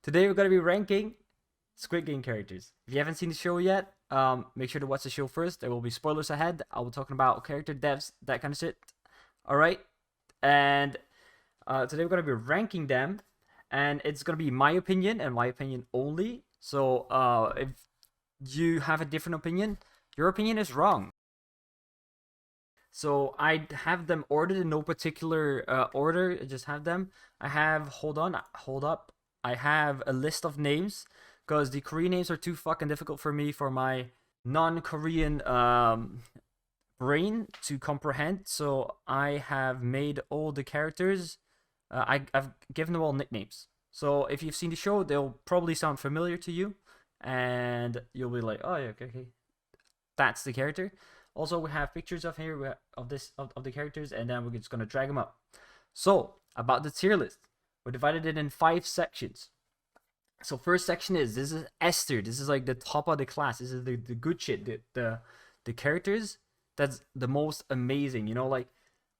Today we're gonna be ranking Squid Game characters. If you haven't seen the show yet, make sure to watch the show first. There will be spoilers ahead. I'll be talking about character devs, that kind of shit. All right, and today we're gonna be ranking them, and it's gonna be my opinion and my opinion only. So if you have a different opinion, your opinion is wrong. So I have them ordered in no particular order. I just have them. I have hold up. I have a list of names because the Korean names are too fucking difficult for me for my non-Korean brain to comprehend. So I have made all the characters. I've given them all nicknames. So if you've seen the show, they'll probably sound familiar to you, and you'll be like, "Oh yeah, okay, that's the character." Also, we have pictures of here of the characters, and then we're just gonna drag them up. So about the tier list, we divided it in 5 sections. So first section this is S tier. This is like the top of the class. This is the good shit. The characters that's the most amazing. You know, like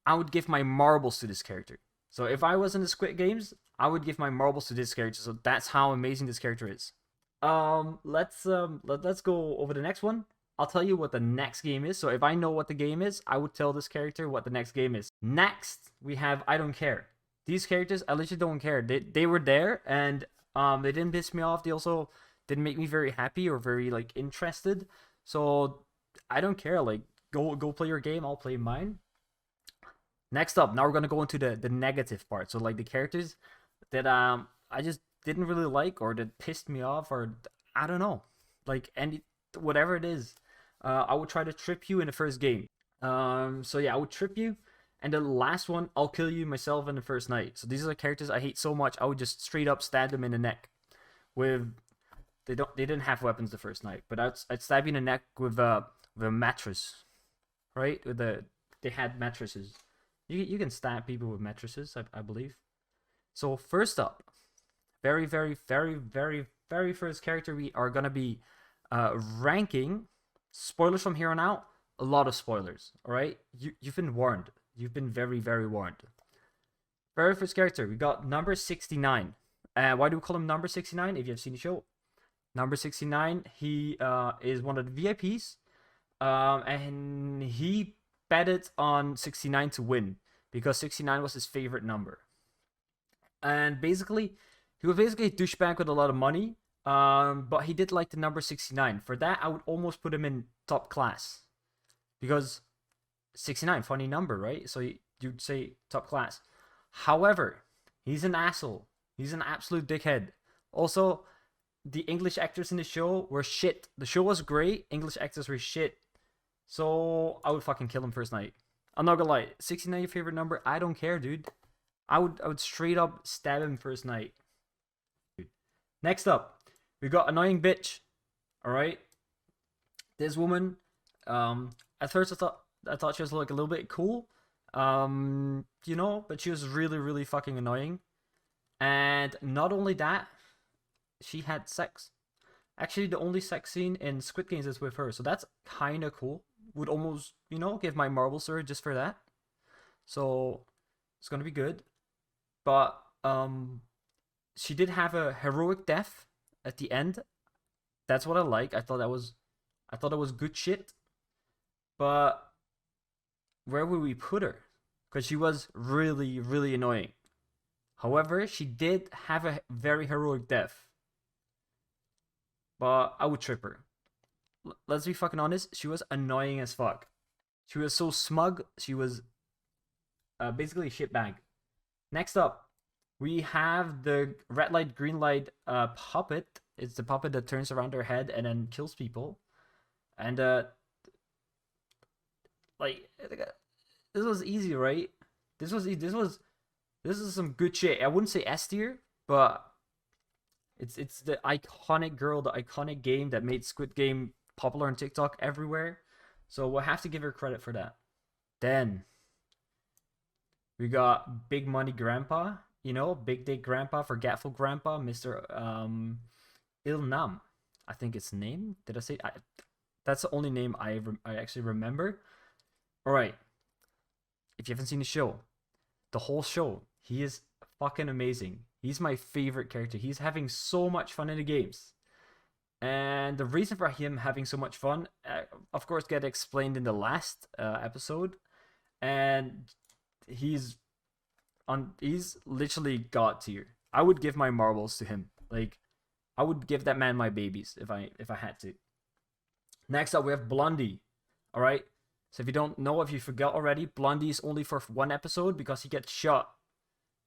I would give my marbles to this character. So if I was in the Squid Games, I would give my marbles to this character. So that's how amazing this character is. Let's go over the next one. I'll tell you what the next game is. So if I know what the game is, I would tell this character what the next game is. Next, we have I don't care. These characters, I literally don't care. They were there, and they didn't piss me off. They also didn't make me very happy or very like interested. So I don't care. Like go play your game. I'll play mine. Next up, now we're gonna go into the negative part. So like the characters that I just didn't really like or that pissed me off or I don't know, like any whatever it is. I would try to trip you in the first game. So yeah, I would trip you, and the last one, I'll kill you myself in the first night. So these are the characters I hate so much. I would just straight up stab them in the neck. With they didn't have weapons the first night, but I'd stab you in the neck with a mattress, right? They had mattresses. You can stab people with mattresses, I believe. So first up, very first character we are gonna be ranking. Spoilers from here on out. A lot of spoilers. All right, you've been warned. You've been very warned. Very first character, we got number 69. Why do we call him number 69? If you have seen the show, number 69, he is one of the VIPs, and he betted on 69 to win because 69 was his favorite number. And basically, he was basically a douchebag with a lot of money. But he did like the number 69. For that, I would almost put him in top class. Because 69, funny number, right? So you'd say top class. However, he's an asshole. He's an absolute dickhead. Also, the English actors in the show were shit. The show was great. English actors were shit. So I would fucking kill him first night. I'm not gonna lie. 69 your favorite number? I don't care, dude. I would straight up stab him first night. Next up, we got annoying bitch. All right, this woman. At first I thought she was like a little bit cool. You know, but she was really fucking annoying. And not only that, she had sex. Actually, the only sex scene in Squid Games is with her, so that's kind of cool. Would almost, you know, give my marbles to her just for that. So it's gonna be good. But she did have a heroic death at the end. That's what I like. I thought that was good shit. But where would we put her? Because she was really annoying. However, she did have a very heroic death. But I would trip her. Let's be fucking honest. She was annoying as fuck. She was so smug. She was basically a shitbag. Next up, we have the red light, green light puppet. It's the puppet that turns around her head and then kills people. And like this was easy, right? This is some good shit. I wouldn't say S tier, but it's the iconic girl, the iconic game that made Squid Game popular on TikTok everywhere. So we'll have to give her credit for that. Then we got Big Money Grandpa. You know, Big Dick Grandpa, Forgetful Grandpa, Mr. Ilnam. I think it's name. Did I say? That's the only name I actually remember. All right. If you haven't seen the show, the whole show, he is fucking amazing. He's my favorite character. He's having so much fun in the games. And the reason for him having so much fun, of course, get explained in the last episode. And he's he's literally god tier. I would give my marbles to him. Like, I would give that man my babies if I had to. Next up, we have Blondie. All right. So if you don't know, if you forgot already, Blondie is only for one episode because he gets shot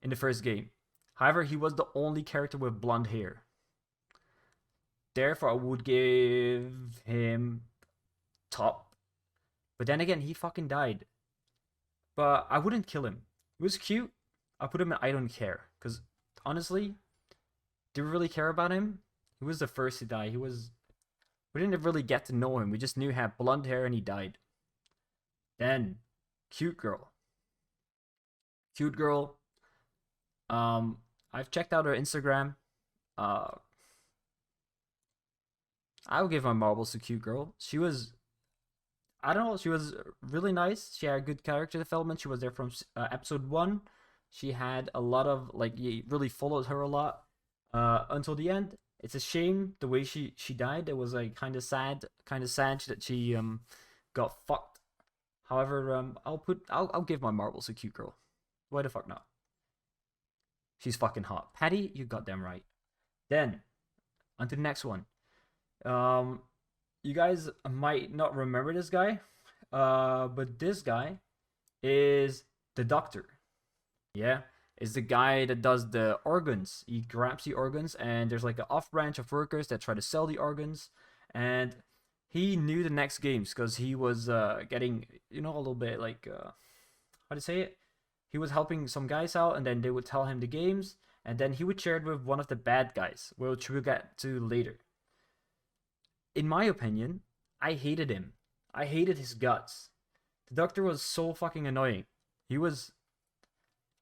in the first game. However, he was the only character with blonde hair. Therefore, I would give him top. But then again, he fucking died. But I wouldn't kill him. He was cute. I put him in I don't care. Because honestly, do we really care about him? He was the first to die. We didn't really get to know him. We just knew he had blonde hair and he died. Then, cute girl. Cute girl. I've checked out her Instagram. I would give my marbles to cute girl. She was, I don't know, she was really nice. She had good character development. She was there from episode 1. She had a lot of, like, you really followed her a lot until the end. It's a shame the way she died. It was like kind of sad that she got fucked. However, I'll give my marbles to cute girl. Why the fuck not? She's fucking hot. Patty, you got them right. Then, on to the next one. You guys might not remember this guy, but this guy is the doctor. Yeah, is the guy that does the organs. He grabs the organs, and there's like an off branch of workers that try to sell the organs. And he knew the next games because he was getting, a little bit like, how to say it? He was helping some guys out, and then they would tell him the games, and then he would share it with one of the bad guys, which we'll get to later. In my opinion, I hated him. I hated his guts. The doctor was so fucking annoying. He was,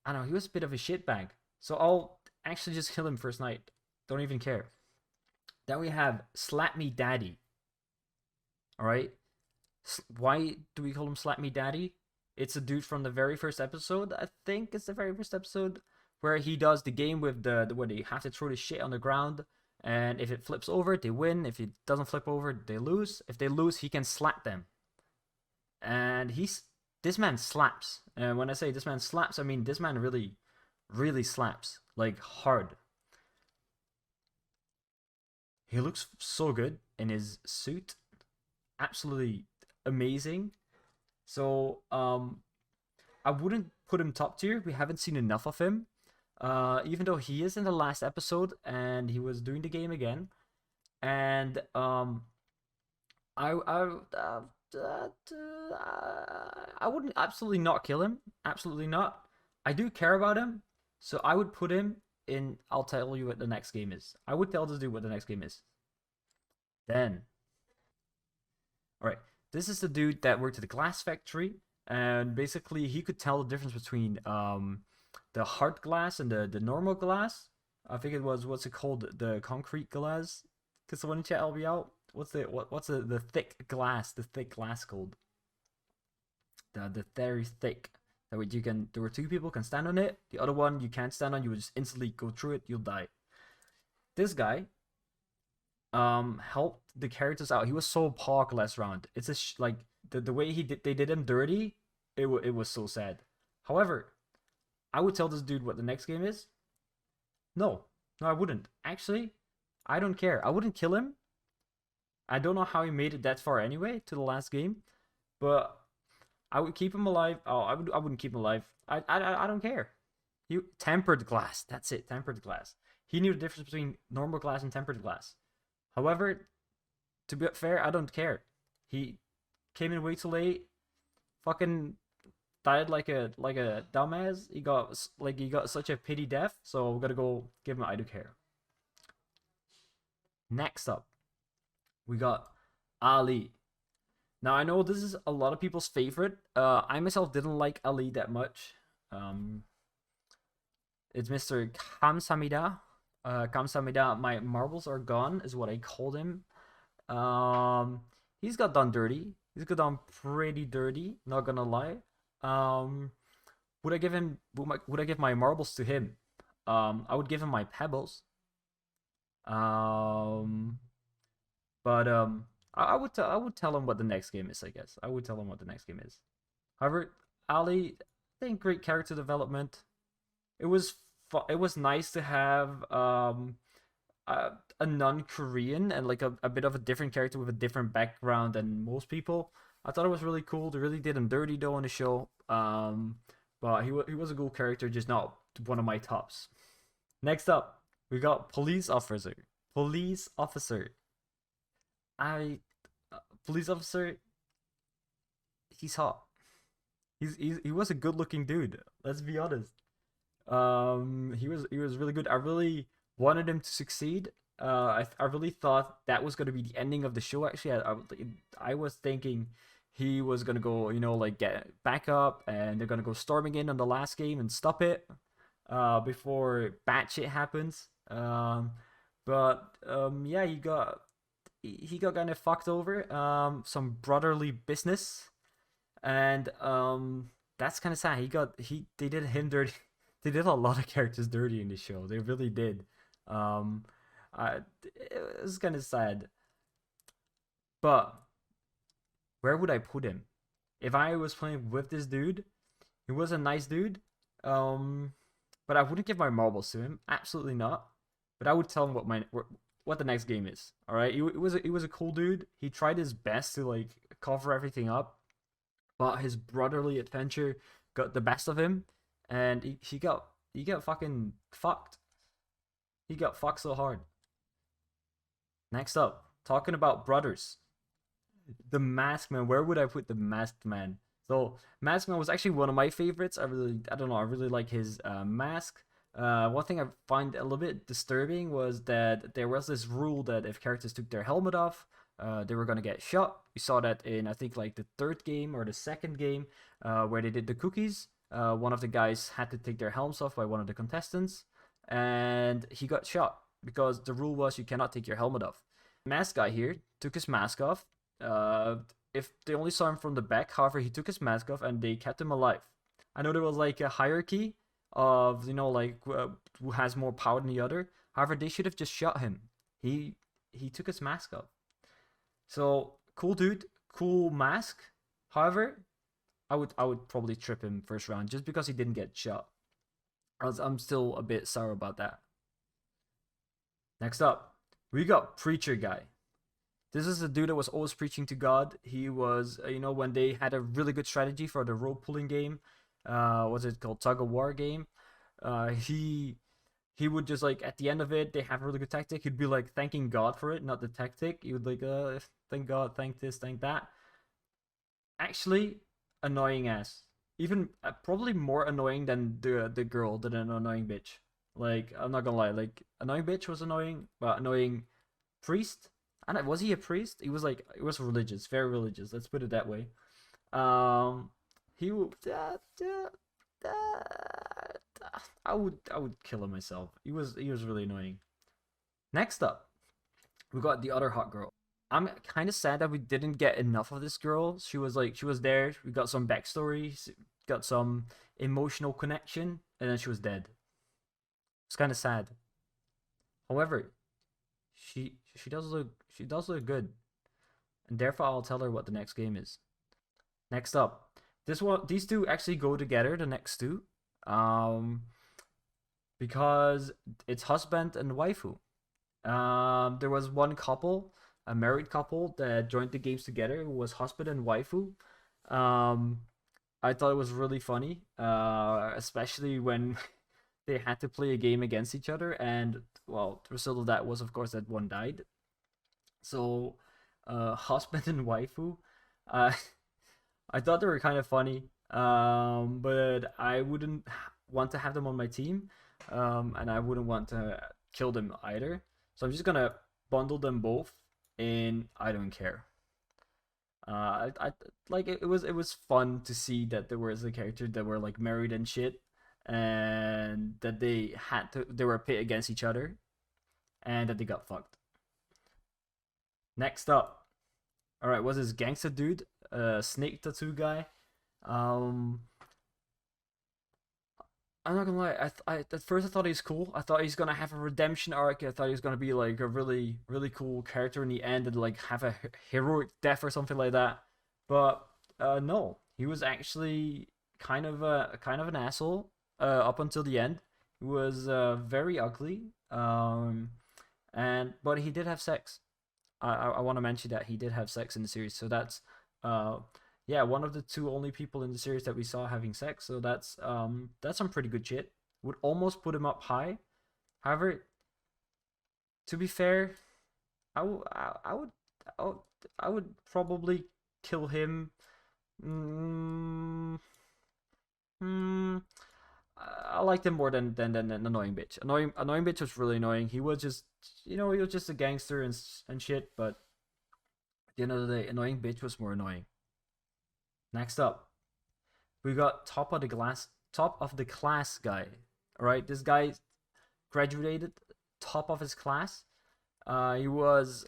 I don't know, he was a bit of a shitbag. So I'll actually just kill him first night. Don't even care. Then we have Slap Me Daddy. Alright? Why do we call him Slap Me Daddy? It's a dude from the very first episode. I think it's the very first episode where he does the game with where they have to throw the shit on the ground. And if it flips over, they win. If it doesn't flip over, they lose. If they lose, he can slap them. And this man slaps. And when I say this man slaps, I mean this man really, really slaps. Like, hard. He looks so good in his suit. Absolutely amazing. So, I wouldn't put him top tier. We haven't seen enough of him. Even though he is in the last episode and he was doing the game again, and I wouldn't absolutely not kill him, absolutely not. I do care about him, so I would put him in. I'll tell you what the next game is. I would tell this dude what the next game is. Then, all right, this is the dude that worked at the glass factory, and basically he could tell the difference between the hard glass and the normal glass. I think it was, what's it called, the concrete glass. Cause someone in chat help me out. What's the thick glass? The thick glass called? The very thick. That way there were 2 people can stand on it. The other one you can't stand on. You would just instantly go through it. You'll die. This guy helped the characters out. He was so pog last round. It's like the way they did him dirty. It was so sad. However, I would tell this dude what the next game is. No, I wouldn't. Actually, I don't care. I wouldn't kill him. I don't know how he made it that far anyway to the last game, but I would keep him alive. Oh, I wouldn't keep him alive. I don't care. Tempered glass. That's it. Tempered glass. He knew the difference between normal glass and tempered glass. However, to be fair, I don't care. He came in way too late. Fucking died like a dumbass. He got such a pity death. So we gotta go give him I do care. Next up, we got Ali. Now I know this is a lot of people's favorite. I myself didn't like Ali that much. It's Mr. Kamsamida. Kamsamida, my marbles are gone, is what I called him. He's got done dirty. He's got done pretty dirty. Not gonna lie. Would I give my marbles to him? I would give him my pebbles. Um, but I would tell him what the next game is. I guess I would tell him what the next game is. However, Ali, I think great character development. It was it was nice to have a non-Korean and like a bit of a different character with a different background than most people. I thought it was really cool. They really did him dirty though in the show. But he was a cool character, just not one of my tops. Next up, we got police officer. Police officer. I police officer. He's hot. He was a good looking dude. Let's be honest. He was really good. I really wanted him to succeed. I really thought that was gonna be the ending of the show. Actually, I was thinking he was gonna go, like get back up, and they're gonna go storming in on the last game and stop it, before bad shit happens. But yeah, he got kind of fucked over. Some brotherly business, and that's kind of sad. They did him dirty. They did a lot of characters dirty in the show. They really did. Um, it was kind of sad. But where would I put him? If I was playing with this dude, he was a nice dude. Um, but I wouldn't give my marbles to him. Absolutely not. But I would tell him what the next game is. All right. He was a cool dude. He tried his best to like cover everything up, but his brotherly adventure got the best of him, and he got fucking fucked. He got fucked so hard. Next up, talking about brothers, the Masked Man. Where would I put the Masked Man? So Masked Man was actually one of my favorites. I don't know, I really like his mask. One thing I find a little bit disturbing was that there was this rule that if characters took their helmet off, they were gonna get shot. We saw that in I think like the third game or the second game, where they did the cookies. One of the guys had to take their helmets off by one of the contestants, and he got shot because the rule was you cannot take your helmet off. Mask guy here took his mask off. Uh, if they only saw him from the back, however, he took his mask off and they kept him alive. I know there was like a hierarchy of like who has more power than the other. However, they should have just shot him. He took his mask off. So cool dude, cool mask. However, I would probably trip him first round just because he didn't get shot. I'm still a bit sour about that. Next up, we got Preacher Guy. This is a dude that was always preaching to God. He was, when they had a really good strategy for the rope pulling game, what's it called, tug of war game. He would just like at the end of it, they have a really good tactic. He'd be like thanking God for it, not the tactic. He would like, thank God, thank this, thank that. Actually, annoying ass. Even probably more annoying than the girl, than an annoying bitch. Like I'm not gonna lie, like annoying bitch was annoying, but annoying priest. I don't know, was he a priest? He was religious, very religious. Let's put it that way. Um, he would. I would kill him myself. He was really annoying. Next up, we got the other hot girl. I'm kind of sad that we didn't get enough of this girl. She was there. We got some backstory, got some emotional connection, and then she was dead. It's kind of sad. However, she does look good, and therefore I'll tell her what the next game is. Next up, these two actually go together. The next two, um, because it's husband and waifu. There was one couple, a married couple that joined the games together. It was husband and waifu. Um, I thought it was really funny, especially when they had to play a game against each other, and well, the result of that was, of course, that one died. So, husband and waifu, uh, I thought they were kind of funny, but I wouldn't want to have them on my team, and I wouldn't want to kill them either. So I'm just gonna bundle them both in I don't care. I like it was fun to see that there was a character that were like married and shit, and that they were pit against each other, and that they got fucked. Next up, all right, was this gangster dude, snake tattoo guy. Um, I'm not gonna lie. At first I thought he was cool. I thought he's gonna have a redemption arc. I thought he was gonna be like a really cool character in the end and like have a heroic death or something like that. But no, he was actually kind of an asshole up until the end. He was very ugly. And but he did have sex. I want to mention that he did have sex in the series. So that's uh yeah, one of the two only people in the series that we saw having sex. So that's some pretty good shit. Would almost put him up high. However, to be fair, I would I would I would, I would probably kill him. Mm, mm, I liked him more than annoying bitch. Annoying bitch was really annoying. He was just he was just a gangster and shit. But at the end of the day, annoying bitch was more annoying. Next up, we got top of the class guy. All right, this guy graduated top of his class. He was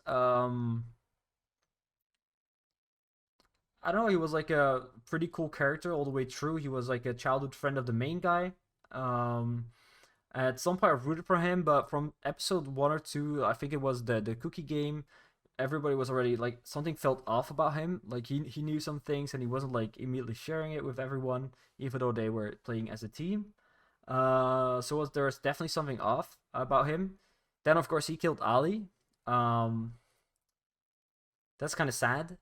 I don't know. He was like a pretty cool character all the way through. He was like a childhood friend of the main guy. Um, at some point, I rooted for him, but from episode 1 or 2, I think it was the cookie game. Everybody was already like something felt off about him. Like he knew some things and he wasn't like immediately sharing it with everyone, even though they were playing as a team. There was definitely something off about him. Then of course he killed Ali. Um, that's kind of sad.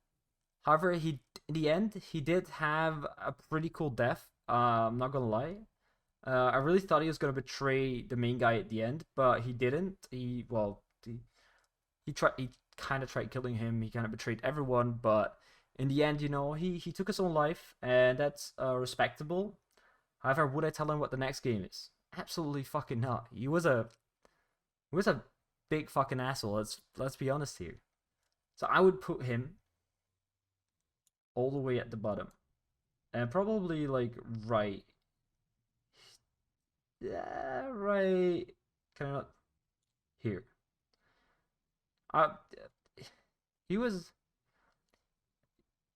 However, he in the end he did have a pretty cool death. I'm not gonna lie. I really thought he was gonna betray the main guy at the end, but he didn't. He tried. He kind of tried killing him. He kind of betrayed everyone, but in the end, he took his own life, and that's respectable. However, would I tell him what the next game is? Absolutely fucking not. He was a big fucking asshole. Let's be honest here. So I would put him all the way at the bottom, and probably like right, yeah, right, kind of here. Uh, he was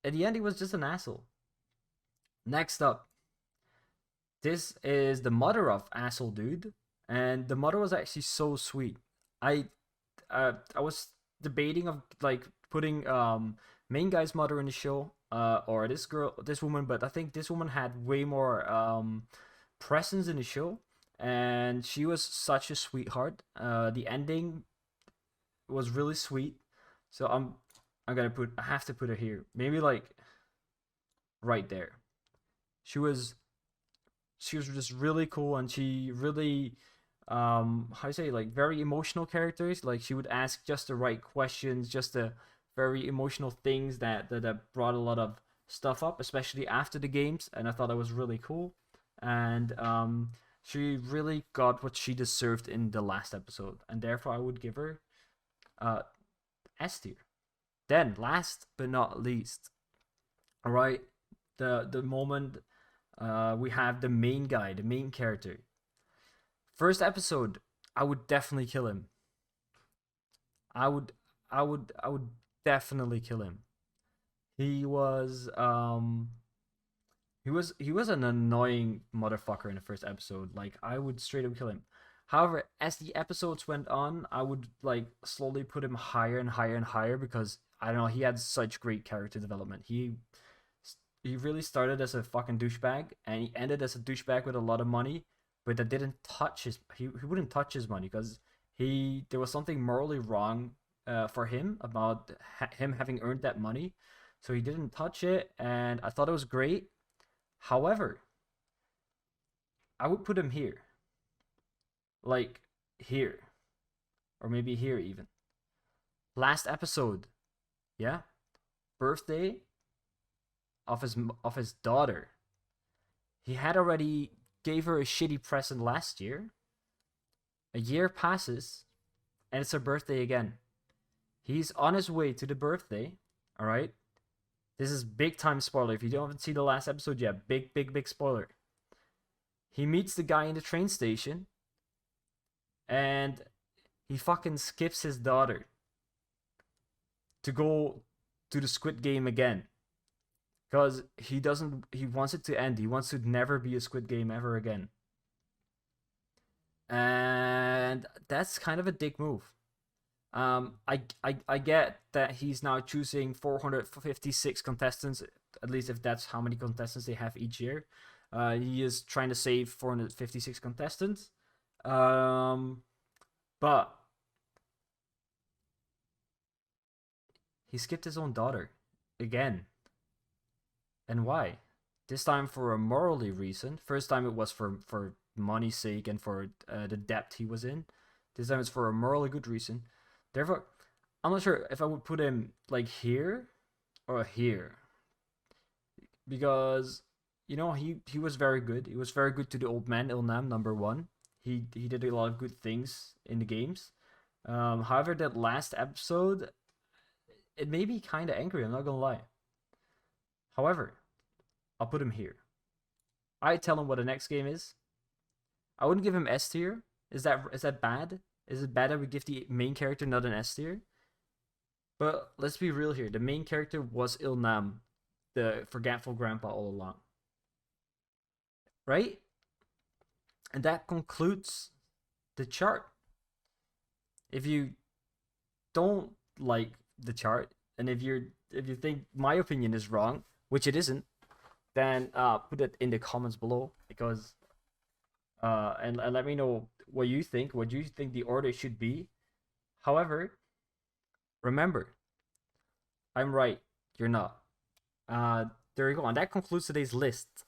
at the end. He was just an asshole. Next up, this is the mother of asshole dude, and the mother was actually so sweet. I I was debating of like putting main guy's mother in the show or this woman, but I think this woman had way more presence in the show, and she was such a sweetheart. The ending was really sweet, so I have to put her here, maybe like right there. She was she was just really cool, and she really how you say, like, very emotional characters. Like, she would ask just the right questions, just the very emotional things that brought a lot of stuff up, especially after the games, and I thought that was really cool. And she really got what she deserved in the last episode, and therefore I would give her uh S tier. Then last but not least, all right, the moment we have the main guy, the main character. First episode, I would definitely kill him. I would, I would definitely kill him. He was, he was an annoying motherfucker in the first episode. Like, I would straight up kill him. However, as the episodes went on, I would like slowly put him higher and higher and higher because I don't know, he had such great character development. He really started as a fucking douchebag and he ended as a douchebag with a lot of money, but that didn't touch he wouldn't touch his money because there was something morally wrong for him about him having earned that money, so he didn't touch it, and I thought it was great. However, I would put him here, like here, or maybe here even. Last episode, yeah, birthday of his daughter. He had already gave her a shitty present last year. A year passes, and it's her birthday again. He's on his way to the birthday. All right. This is big time spoiler. If you don't see the last episode yet, big spoiler. He meets the guy in the train station, and he fucking skips his daughter to go to the Squid Game again. Because he doesn't. He wants it to end. He wants to never be a Squid Game ever again. and that's kind of a dick move. I get that he's now choosing 456 contestants, at least if that's how many contestants they have each year. He is trying to save 456 contestants. But he skipped his own daughter again. And why? This time for a morally reason. First time it was for money's sake and for the debt he was in. This time it's for a morally good reason. Therefore, I'm not sure if I would put him like here or here, because he was very good. He was very good to the old man Ilnam #1. He did a lot of good things in the games. However, that last episode, it made me kind of angry. I'm not gonna lie. However, I'll put him here. I tell him what the next game is. I wouldn't give him S tier. Is that bad? Is it bad that we give the main character not an S tier? But let's be real here. The main character was Ilnam, the forgetful grandpa all along. Right? And that concludes the chart. If you don't like the chart, and if you think my opinion is wrong, which it isn't, then put it in the comments below, because and let me know what you think the order should be. However, remember, I'm right, you're not. There you go, and that concludes today's list.